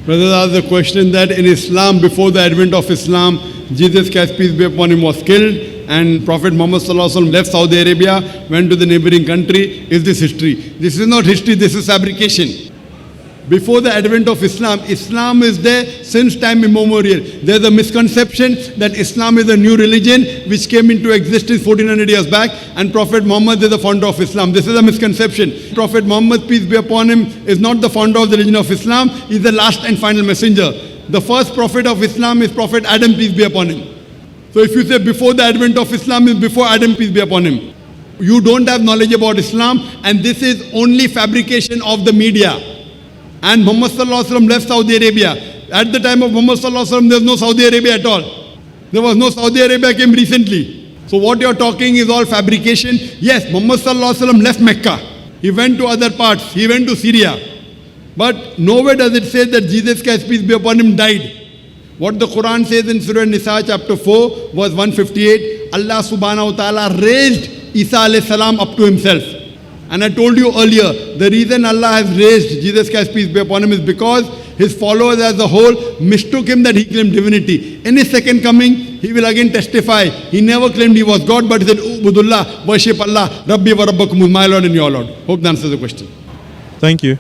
Brothers asked the question that in Islam, before the advent of Islam, Jesus Christ, peace be upon him, was killed, and Prophet Muhammad sallallahu alaihi wasallam left Saudi Arabia, went to the neighboring country. Is this history? This is not history, this is fabrication. Before the advent of Islam, Islam is there since time immemorial. There's a misconception that Islam is a new religion which came into existence 1400 years back, and Prophet Muhammad is the founder of Islam. This is a misconception. Prophet Muhammad, peace be upon him, is not the founder of the religion of Islam. He's the last and final messenger. The first prophet of Islam is Prophet Adam, peace be upon him. So if you say before the advent of Islam is before Adam, peace be upon him, you don't have knowledge about Islam, and this is only fabrication of the media. And Muhammad sallallahu alaihi wasallam left Saudi Arabia. At the time of Muhammad sallallahu alaihi wasallam, there was no Saudi Arabia at all. There was no Saudi Arabia, came recently. So what you're talking is all fabrication. Yes, Muhammad sallallahu alaihi wasallam left Mecca. He went to other parts. He went to Syria. But nowhere does it say that Jesus Christ, peace be upon him, died. What the Quran says in Surah Nisa chapter 4, verse 158, Allah subhanahu wa ta'ala raised Isa alayhi salam up to himself. And I told you earlier, the reason Allah has raised Jesus Christ, peace be upon him, is because his followers as a whole mistook him that he claimed divinity. In his second coming, he will again testify. He never claimed he was God, but he said, Ubudullah, worship Allah, Rabbi wa Rabbakum, my Lord and your Lord. Hope that answers the question. Thank you.